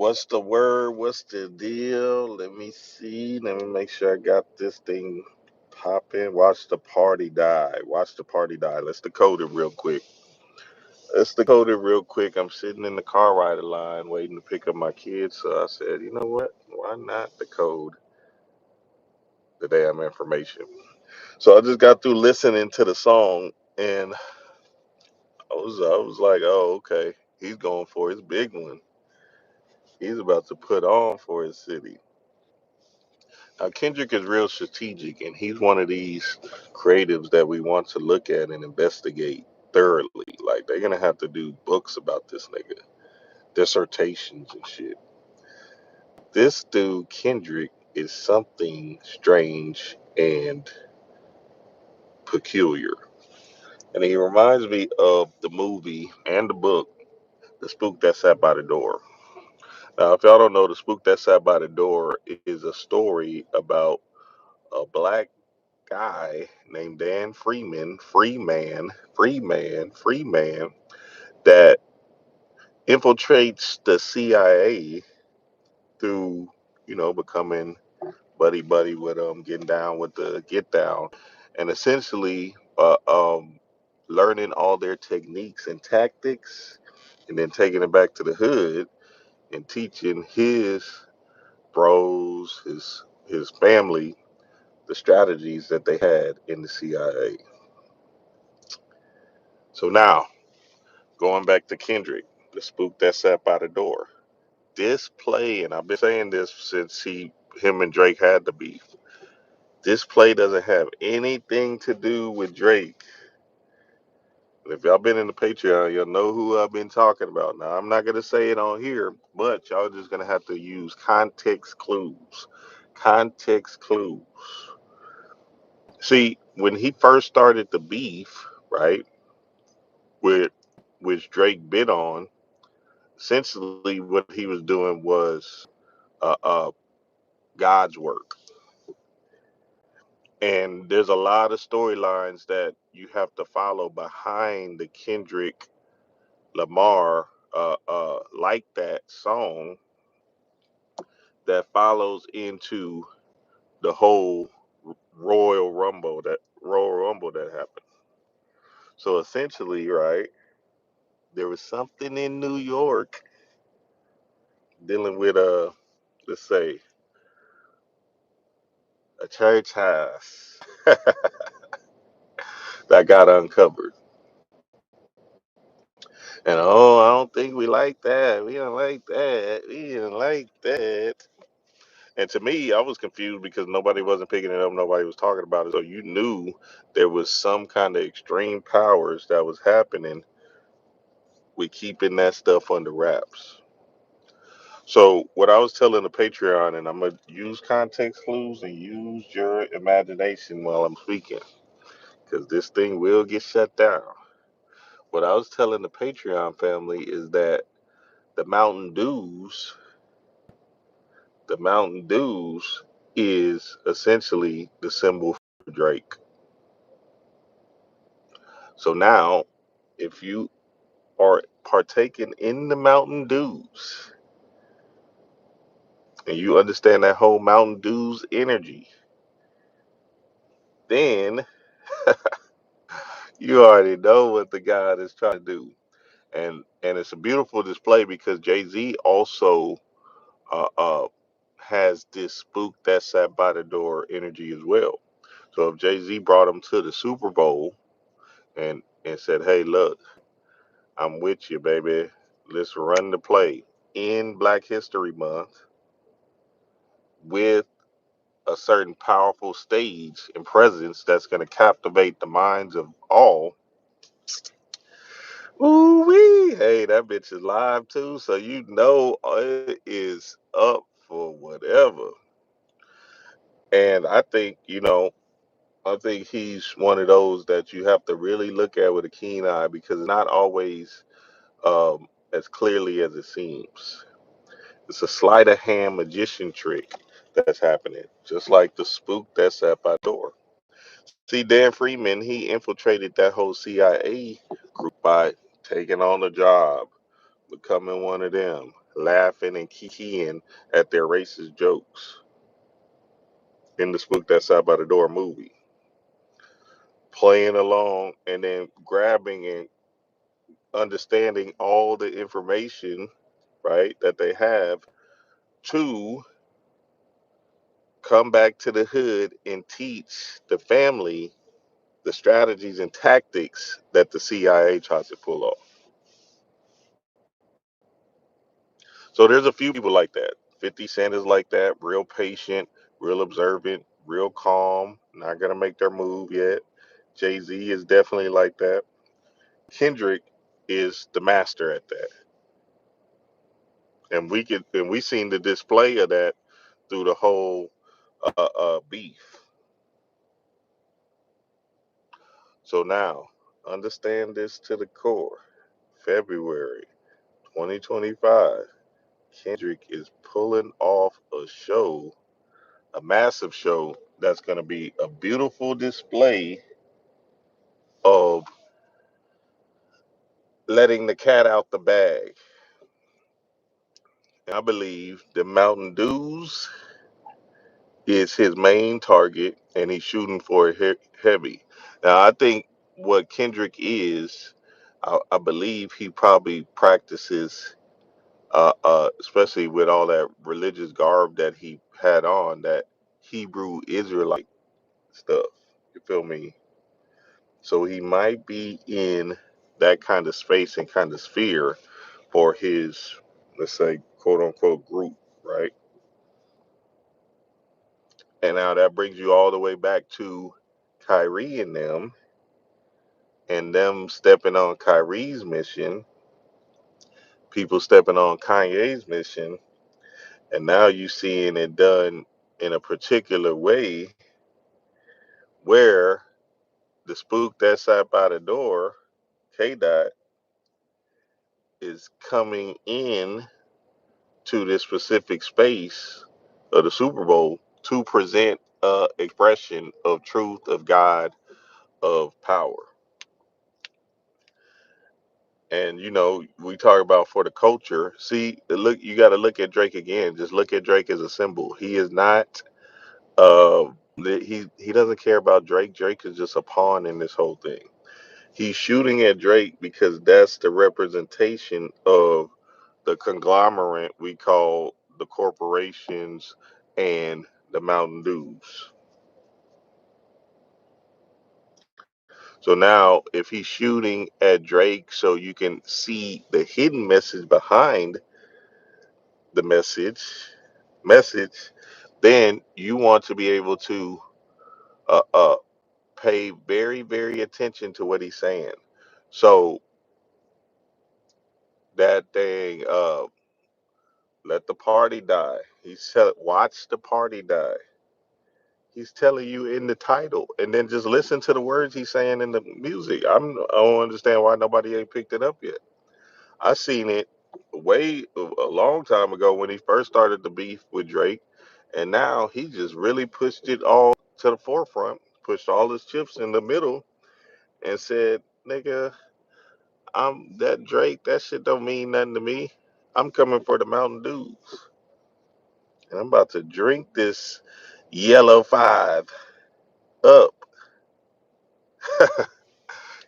What's the word? What's the deal? Let me see. Let me make sure I got this thing popping. Watch the party die. Watch the party die. Let's decode it real quick. Let's decode it real quick. I'm sitting in the car rider line waiting to pick up my kids. So I said, you know what? Why not decode the damn information? So I just got through listening to the song and I was like, oh, okay. He's going for his big one. He's about to put on for his city. Now, Kendrick is real strategic, and he's one of these creatives that we want to look at and investigate thoroughly. Like, they're going to have to do books about this nigga, dissertations and shit. This dude, Kendrick, is something strange and peculiar. And he reminds me of the movie and the book, The Spook That Sat by the Door. Now, if y'all don't know, The Spook That Sat by the Door is a story about a black guy named Dan Freeman, that infiltrates the CIA through, becoming buddy with getting down with the get down, and essentially learning all their techniques and tactics, and then taking it back to the hood and teaching his bros, his family, the strategies that they had in the CIA. So now, going back to Kendrick, the spook that sat by the door. This play, and I've been saying this since him and Drake had the beef. This play doesn't have anything to do with Drake. And if y'all been in the Patreon, you'll know who I've been talking about. Now, I'm not gonna say it on here, but y'all just gonna have to use context clues. Context clues. See, when he first started the beef, right, with which Drake bid on, essentially what he was doing was uh, God's work. And there's a lot of storylines that you have to follow behind the Kendrick Lamar like that song that follows into the whole Royal Rumble that happened. So essentially, right, there was something in New York dealing with let's say a church house that got uncovered. And I don't think we like that. We don't like that. We don't like that. And to me, I was confused because nobody wasn't picking it up. Nobody was talking about it. So you knew there was some kind of extreme powers that was happening with keeping that stuff under wraps. So what I was telling the Patreon, and I'm going to use context clues and use your imagination while I'm speaking, because this thing will get shut down. What I was telling the Patreon family is that the Mountain Dews, the Mountain Dews is essentially the symbol for Drake. So now, if you are partaking in the Mountain Dews and you understand that whole Mountain Dews energy, then you already know what the God is trying to do. And it's a beautiful display because Jay-Z also uh, uh, has this spook that sat by the door energy as well. So if Jay-Z brought him to the Super Bowl and said, "Hey, look, I'm with you, baby. Let's run the play in Black History Month with a certain powerful stage and presence that's going to captivate the minds of all." Ooh wee! Hey, that bitch is live too, so you know it is up for whatever. And I think he's one of those that you have to really look at with a keen eye because it's not always as clearly as it seems. It's a sleight of hand magician trick that's happening, just like the spook that's at my door. See, Dan Freeman, he infiltrated that whole CIA group by taking on a job, becoming one of them. laughing and kikiing at their racist jokes in the Spook That Sat by the Door movie, playing along and then grabbing and understanding all the information, right, that they have to come back to the hood and teach the family the strategies and tactics that the CIA tries to pull off. So there's a few people like that. 50 Cent is like that, real patient, real observant, real calm, not gonna make their move yet. Jay-Z is definitely like that. Kendrick is the master at that. And we seen the display of that through the whole beef. So now, understand this to the core. February 2025, Kendrick is pulling off a show, a massive show that's going to be a beautiful display of letting the cat out the bag. And I believe the Mountain Dews is his main target, and he's shooting for it heavy. Now, I think what Kendrick is, I believe he probably practices, especially with all that religious garb that he had on, that Hebrew Israelite stuff. You feel me? So he might be in that kind of space and kind of sphere for his, let's say, quote unquote group, right? And now that brings you all the way back to Kyrie and them stepping on Kyrie's mission, people stepping on Kanye's mission, and now you seeing it done in a particular way where the Spook That Sat by the Door, K Dot, is coming in to this specific space of the Super Bowl to present a expression of truth, of God, of power. And we talk about for the culture. See, look, you got to look at Drake again. Just look at Drake as a symbol. He is not. He doesn't care about Drake. Drake is just a pawn in this whole thing. He's shooting at Drake because that's the representation of the conglomerate we call the corporations and the Mountain Dews. So now, if he's shooting at Drake, so you can see the hidden message behind the message, then you want to be able to uh, uh, pay very, very attention to what he's saying. So that thing, let the party die. He said, watch the party die. He's telling you in the title, and then just listen to the words he's saying in the music. I don't understand why nobody ain't picked it up yet. I seen it way a long time ago when he first started the beef with Drake, and now he just really pushed it all to the forefront, pushed all his chips in the middle, and said, "Nigga, I'm that Drake. That shit don't mean nothing to me. I'm coming for the Mountain Dews, and I'm about to drink this Yellow 5 up."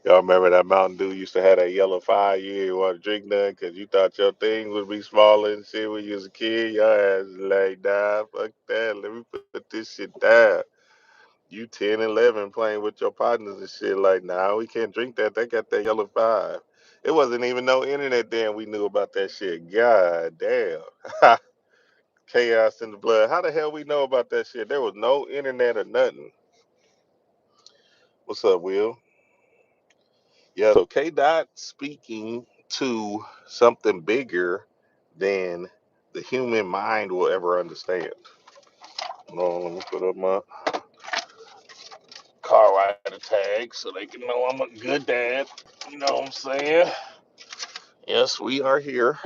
Y'all remember that Mountain Dew used to have that yellow 5? You didn't want to drink none because you thought your thing would be smaller and shit when you was a kid. Your ass was like, nah, fuck that. Let me put this shit down. You 10, 11 playing with your partners and shit like, nah, we can't drink that. They got that yellow 5. It wasn't even no internet then we knew about that shit. God damn. Chaos in the blood. How the hell we know about that shit? There was no internet or nothing. What's up, Will? Yeah, so K Dot speaking to something bigger than the human mind will ever understand. Hold on, let me put up my car rider tag so they can know I'm a good dad. You know what I'm saying? Yes, we are here.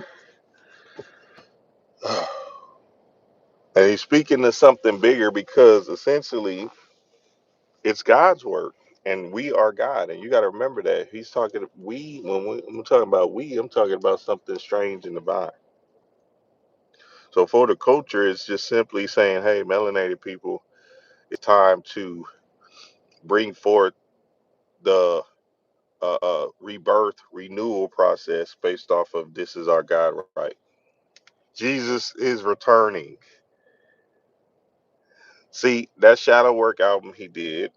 And he's speaking to something bigger because essentially it's God's work. And we are God. And you got to remember that. He's talking, I'm talking about we, I'm talking about something strange and divine. So for the culture, it's just simply saying, hey, melanated people, it's time to bring forth the rebirth, renewal process based off of this is our God, right? Jesus is returning. See, that shadow work album he did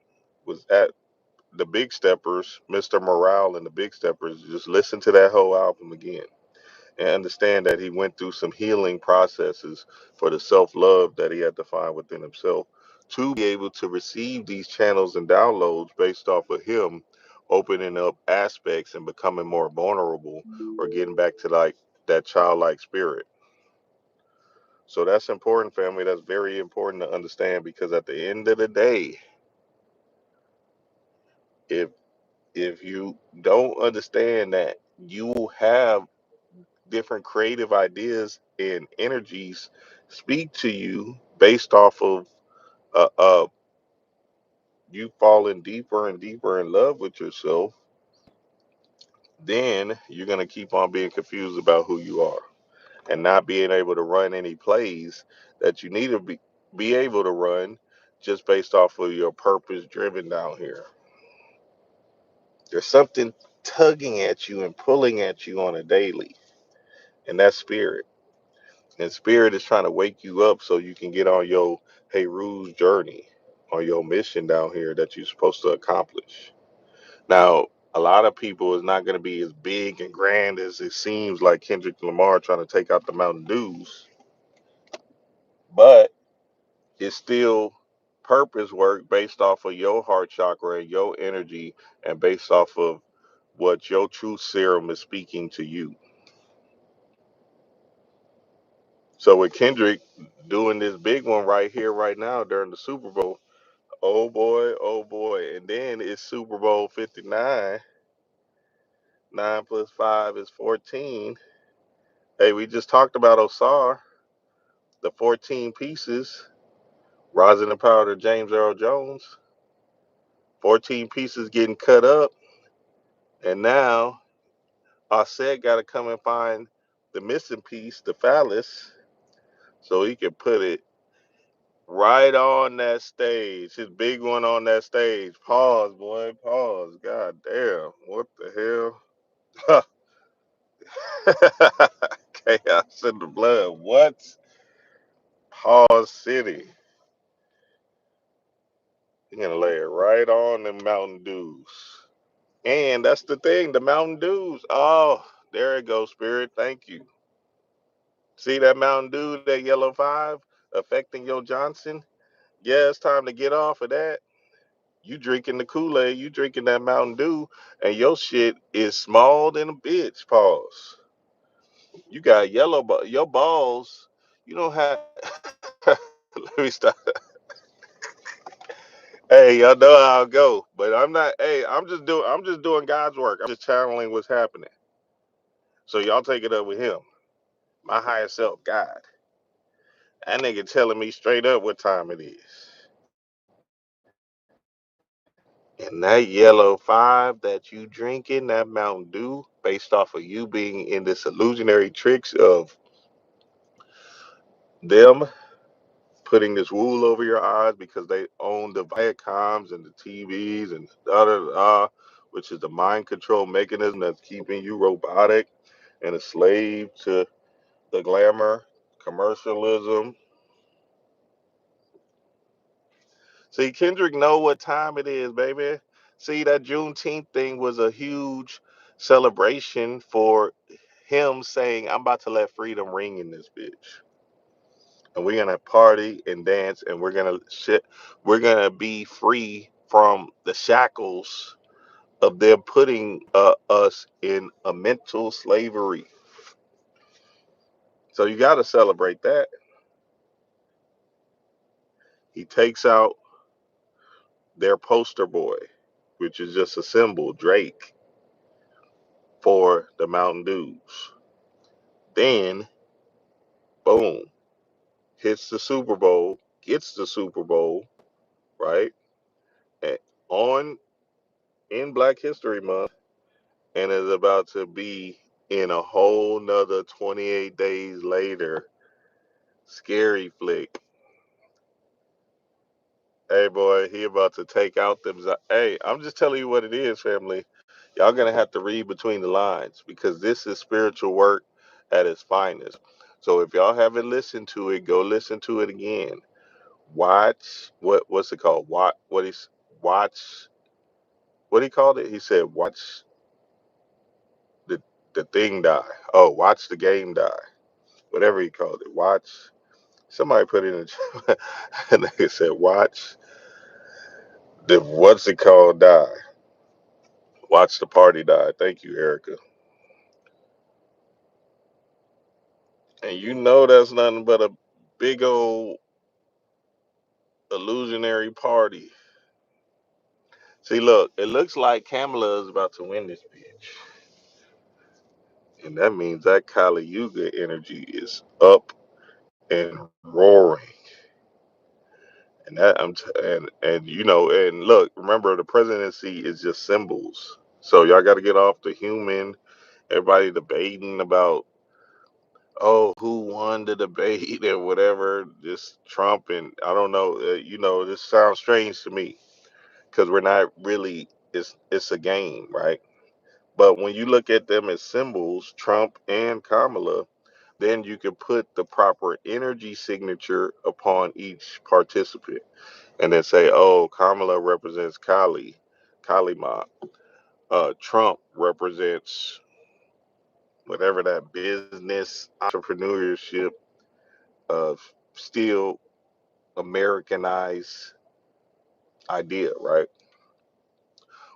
was at the Big Steppers, Mr. Morale and the Big Steppers. Just listen to that whole album again and understand that he went through some healing processes for the self-love that he had to find within himself to be able to receive these channels and downloads based off of him opening up aspects and becoming more vulnerable or getting back to like that childlike spirit. So that's important, family. That's very important to understand, because at the end of the day, if you don't understand that you have different creative ideas and energies speak to you based off of uh, uh, you falling deeper and deeper in love with yourself, then you're going to keep on being confused about who you are and not being able to run any plays that you need to be able to run just based off of your purpose driven down here. There's something tugging at you and pulling at you on a daily, and that's spirit. And spirit is trying to wake you up so you can get on your Hey Rouge journey, on your mission down here that you're supposed to accomplish. Now, a lot of people is not going to be as big and grand as it seems, like Kendrick Lamar trying to take out the Mountain Dews, but it's still purpose work based off of your heart chakra and your energy, and based off of what your truth serum is speaking to you. So with Kendrick doing this big one right here, right now during the Super Bowl, oh boy, oh boy. And then it's Super Bowl 59. 9 plus 5 is 14. Hey, we just talked about Osar, the 14 pieces, Rising the Power of James Earl Jones. 14 pieces getting cut up. And now Offset got to come and find the missing piece, the phallus, so he can put it right on that stage. His big one on that stage. Pause, boy. Pause. God damn. What the hell? Chaos in the blood. What? Pause City. You're gonna lay it right on the Mountain Dews. And that's the thing, the Mountain Dews. Oh, there it goes, Spirit. Thank you. See that Mountain Dew, that yellow 5 affecting your Johnson? Yeah, it's time to get off of that. You drinking the Kool-Aid, you drinking that Mountain Dew, and your shit is small than a bitch. Pause. You got yellow, your balls. You don't have. Let me stop. Hey, y'all know how I go, but I'm not. Hey, I'm just doing God's work. I'm just channeling what's happening. So y'all take it up with him, my higher self, God. That nigga telling me straight up what time it is. And that yellow 5 that you drinking, that Mountain Dew, based off of you being in this illusionary tricks of them putting this wool over your eyes because they own the Viacoms and the TVs and da da da, which is the mind control mechanism that's keeping you robotic and a slave to the glamour, commercialism. See, Kendrick know what time it is, baby. See, that Juneteenth thing was a huge celebration for him saying, I'm about to let freedom ring in this bitch. And we're gonna party and dance, and we're gonna be free from the shackles of them putting us in a mental slavery. So you gotta celebrate that. He takes out their poster boy, which is just a symbol, Drake, for the Mountain Dews. Then, boom, hits the Super Bowl, gets the Super Bowl, right? And on in Black History Month, and is about to be in a whole nother 28 days later Scary flick. Hey boy, he about to take out them. Hey, I'm just telling you what it is, family. Y'all gonna have to read between the lines because this is spiritual work at its finest. So if y'all haven't listened to it, go listen to it again. Watch what's it called? Watch what he called it? He said watch the the thing die. Oh, watch the game die. Whatever he called it. Watch. Somebody put it in the chat and they said watch the what's it called die. Watch the party die. Thank you, Erica. And you know that's nothing but a big old illusionary party. See, look, it looks like Kamala is about to win this bitch. And that means that Kali Yuga energy is up and roaring. And that and you know, and look, remember the presidency is just symbols. So y'all gotta get off the human, everybody debating about oh, who won the debate or whatever, just Trump and I don't know. You know, this sounds strange to me because we're not really. It's a game, right? But when you look at them as symbols, Trump and Kamala, then you can put the proper energy signature upon each participant, and then say, oh, Kamala represents Kali Ma. Trump represents whatever that business entrepreneurship of still Americanized idea, right?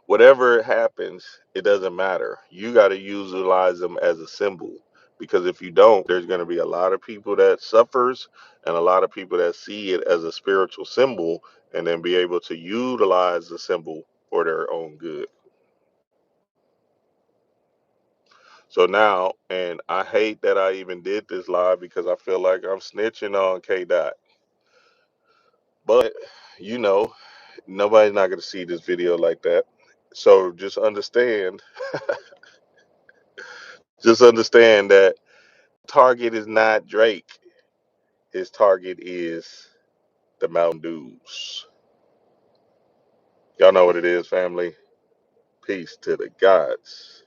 Whatever happens, it doesn't matter. You got to utilize them as a symbol because if you don't, there's going to be a lot of people that suffers and a lot of people that see it as a spiritual symbol and then be able to utilize the symbol for their own good. So now, and I hate that I even did this live because I feel like I'm snitching on K Dot. But you know, nobody's not going to see this video like that. So just understand that target is not Drake. His target is the Mountain Dews. Y'all know what it is, family. Peace to the gods.